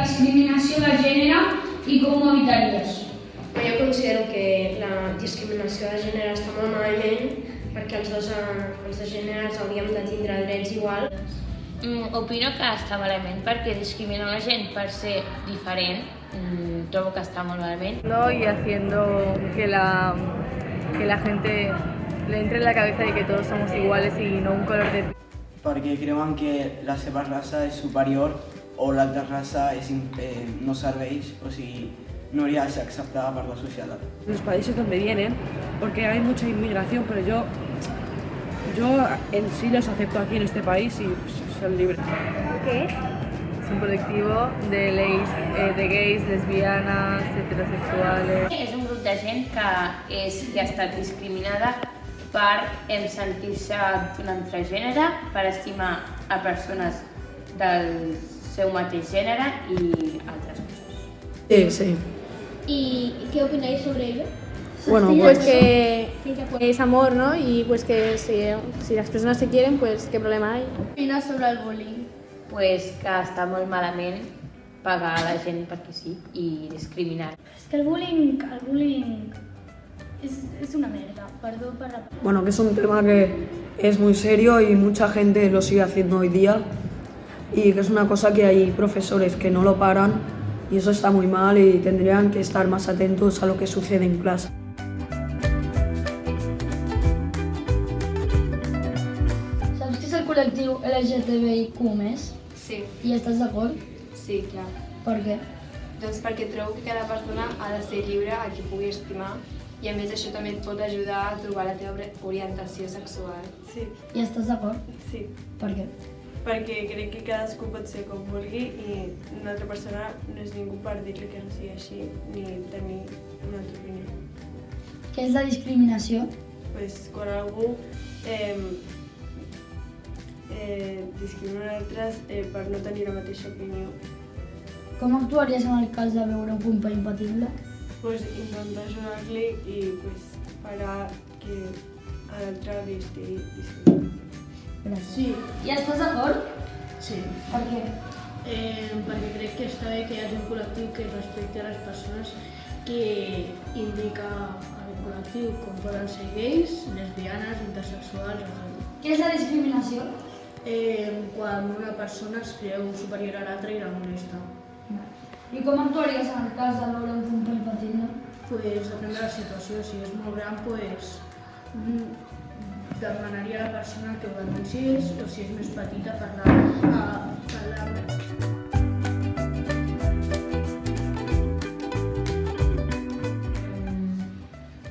discriminació de gènere i com ho evitaries? Jo considero que la discriminació de gènere està molt malament perquè els dos gèneres hauríem de tindre drets iguals. Opino que està malament perquè discrimina la gent per ser diferent. Trobo que està molt malament. Y haciendo que la gente le entre en la cabeza de que todos somos iguales y no un color de... Perquè creuen que la seva raça és superior o l'altra raça no serveix, o sigui, no hauria de ser acceptada per la societat. Los países donde vienen, porque hay mucha inmigración, pero yo en sí los acepto aquí en este país y son libres. ¿Qué? Es un colectivo de gays, lesbianas, heterosexuales. És un grup de gent que ha estat discriminada per sentir-se d'un altre gènere, per estimar a persones del seu mateix gènere i altres coses. Sí. ¿Y qué opináis sobre ello? Bueno, Pues que es amor, ¿no? Y pues que si las personas se quieren, pues qué problema hay. ¿Qué opinas sobre el bullying? Pues que està molt malament pagar a la gent perquè sí i discriminar. Es que el bullying es una mierda, perdón para... Bueno, que es un tema que es muy serio y mucha gente lo sigue haciendo hoy día y que es una cosa que hay profesores que no lo paran y eso está muy mal y tendrían que estar más atentos a lo que sucede en clase. Saps què és el col·lectiu LGTBIQ+. Sí, I estàs d'acord? sí, clar. Per què? Doncs perquè trobo que cada persona ha de ser lliure a qui pugui estimar i a més això també et pot ajudar a trobar la teva orientació sexual. Sí, I estàs d'acord? sí, Per què? perquè crec que cadascú pot ser com vulgui i una altra persona no és ningú per dir-li que no sigui així ni tenir una altra opinió. Què és la discriminació? Pues, quan algú discrimina altres per no tenir la mateixa opinió, Com actuaries en el cas de veure un company impatible? pues, intentar ajudar-li i pues, parar que a l'altre li estigui discriminant. Sí. I estàs d'acord? Sí, Per què? perquè crec que està bé que hi hagi un col·lectiu que respecti a les persones que indica el col·lectiu, com poden ser gais, lesbianes, intersexuals, etc. Què és la discriminació? Quan una persona es creu superior a l'altra i la molesta. I com actuaries en el cas de veure un company impatible? Pues depèn de la situació, si és molt gran, pues demanaria a la persona que ho denunciés, o si és més petita, parlar.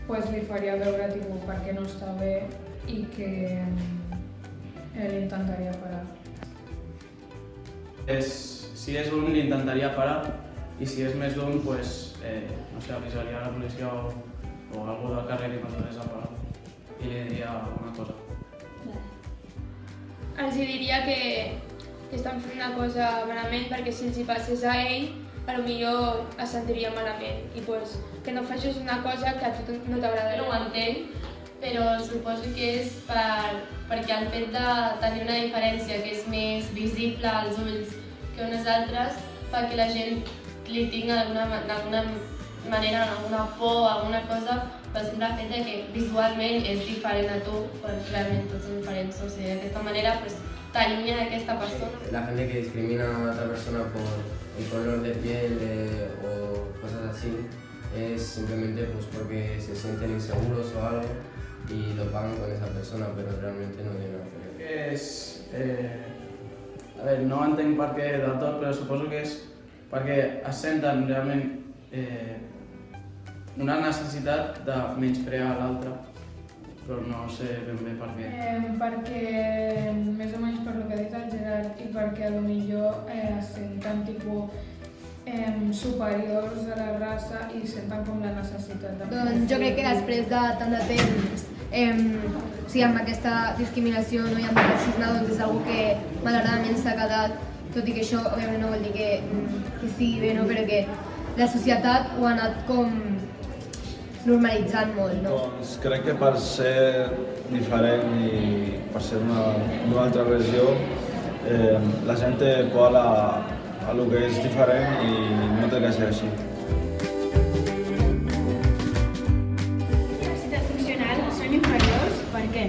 Pues li faria veure per què no està bé i que l'intentaria parar. Si és un, l'intentaria parar i si és més d'un, pues, no sé, avisaria a la policia o algú del carrer que m'ajudés a parar i li diria una cosa. Els diria que estan fent una cosa malament perquè si els hi passés a ell, potser es sentiria malament i pues, que no facis una cosa que a tu no t'agrada. No ho entenc, però suposo que és perquè el fet de tenir una diferència que és més visible als ulls que unes altres fa que la gent li tingui d'alguna manera, alguna por, alguna cosa, pel simple fet de que visualment és diferent a tu, perquè realment tots són diferents. O sigui, d'aquesta manera t'allunya d'aquesta persona. La gente que discrimina a otra persona por el color de piel o cosas así es simplemente pues, porque se sienten inseguros o algo y lo pagan con esa persona, pero realmente no tiene nada que ver. A veure, no entenc per què del tot, però suposo que és perquè es senten realment una necessitat de menysprear l'altre, però no sé ben bé per què. Perquè, més o menys per lo que ha dit el Gerard, i perquè potser es senten superiors a la raça i senten com la necessitat de... Doncs jo crec que després de tant de temps amb aquesta discriminació i amb el racisme doncs és una que malauradament s'ha quedat, tot i que això òbviament no vol dir que sigui bé, no? Però que la societat ho ha anat com normalitzant molt, no? Doncs crec que per ser diferent i per ser d'una altra regió la gent té por a a lo que és diferent i no té que ser així. Diversitats funcionals són inferiors? Per què?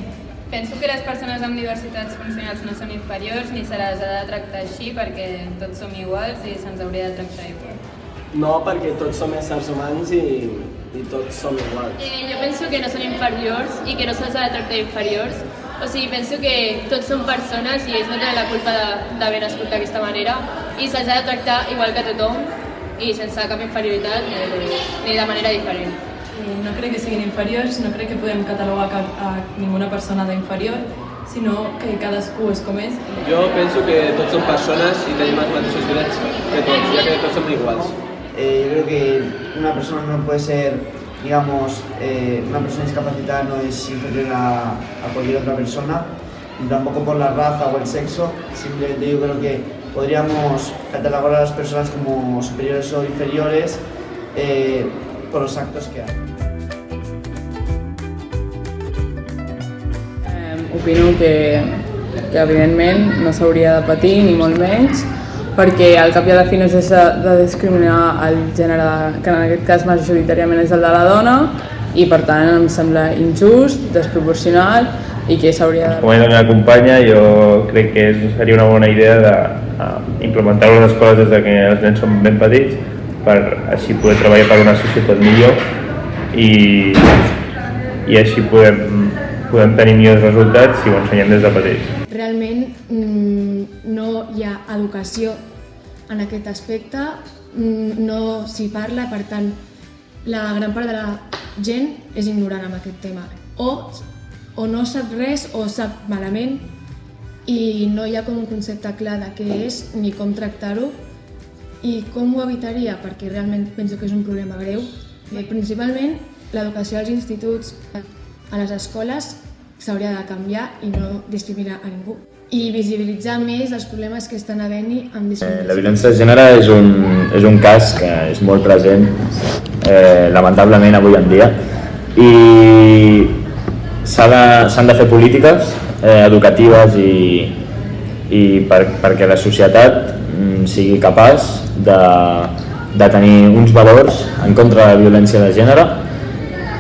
Penso que les persones amb diversitats funcionals no són inferiors ni se les ha de tractar així perquè tots som iguals i se'ns hauria de tractar igual. No, perquè tots som éssers humans i tots som iguals. Jo penso que no són inferiors i que no se'ls ha de tractar inferiors. O sigui, penso que tots són persones i ells no tenen la culpa d'haver nascut d'aquesta manera i se'ls ha de tractar igual que tothom i sense cap inferioritat ni de manera diferent. No crec que siguin inferiors, no crec que podem catalogar a ninguna persona d'inferior, sinó que cadascú és com és. Jo penso que tots som persones i tenim els mateixos drets que tots, ja que tots som iguals. Yo creo que una persona no puede ser, digamos, una persona discapacitada no es inferior a cualquier otra persona, ni tampoco por la raza o el sexo. Simplemente yo creo que podríamos catalogar a las personas como superiores o inferiores por los actos que hacen. Opino que evidentment no s'hauria de patir, ni molt menys, perquè al cap i a la fi no es deixa de discriminar el gènere, que en aquest cas majoritàriament és el de la dona, i per tant em sembla injust, desproporcional i que s'hauria de... Com ha dit la meva companya, jo crec que seria una bona idea d'implementar-ho a les escoles des que els nens són ben petits per així poder treballar per una societat millor i així podem tenir millors resultats si ho ensenyem des de petits. Realment no hi ha educació en aquest aspecte, no s'hi parla, per tant la gran part de la gent és ignorant en aquest tema. O no sap res o sap malament i no hi ha com un concepte clar de què és ni com tractar-ho i com ho evitaria, perquè realment penso que és un problema greu. Principalment l'educació als instituts, a les escoles, s'hauria de canviar i no discriminar a ningú. I visibilitzar més els problemes que estan havent-hi amb discriminació. La violència de gènere és un cas que és molt present, lamentablement, avui en dia. I s'han de fer polítiques educatives i perquè la societat sigui capaç de tenir uns valors en contra de la violència de gènere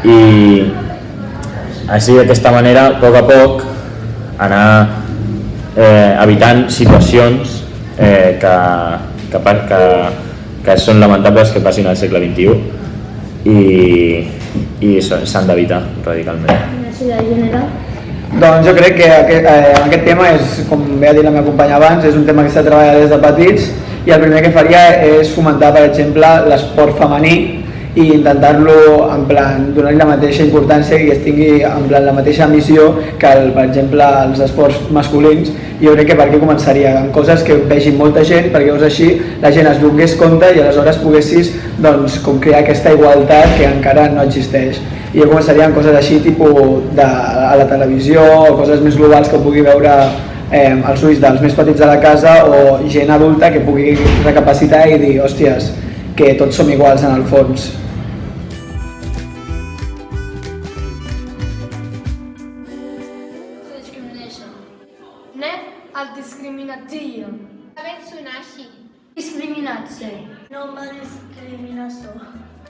i així d'aquesta manera, a poc, anar evitant situacions que són lamentables que passin al segle XXI i s'han d'evitar radicalment. Diversidtat de gènere. Doncs jo crec que aquest tema és, com bé ha dit la meva companya abans, és un tema que s'ha treballat des de petits i el primer que faria és fomentar, per exemple, l'esport femení i intentar-lo en plan donar-li la mateixa importància i que es tingui en plan la mateixa missió que per exemple els esports masculins. I jo crec que per aquí començaria amb coses que vegin molta gent, perquè llavors així la gent es donés compte i aleshores poguessis doncs, com crear aquesta igualtat que encara no existeix. I jo començaria amb coses així tipus a la televisió o coses més globals que pugui veure els ulls dels més petits de la casa o gent adulta que pugui recapacitar i dir, hòsties, que tots som iguals en el fons. Diskriminacja. Nawet sunashi. Diskriminacja. No ma dyskryminacja.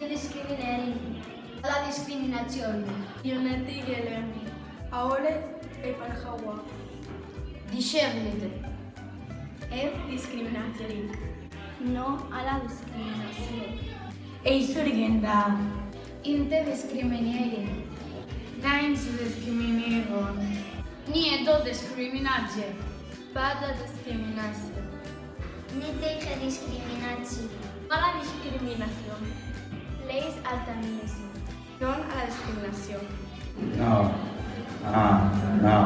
Discriminering. La discriminazione. Unity geleni. Ahora per Hawa. Discernite. Discriminatory. No a la discriminación. Surgenda. Inte diskriminering. Nein zu diskriminieren. Nie do dyskryminacji. Pada dyskryminacja. Nie tegen discriminatie. Mala discriminación. Lees altamisme. No a la discriminación. No. No.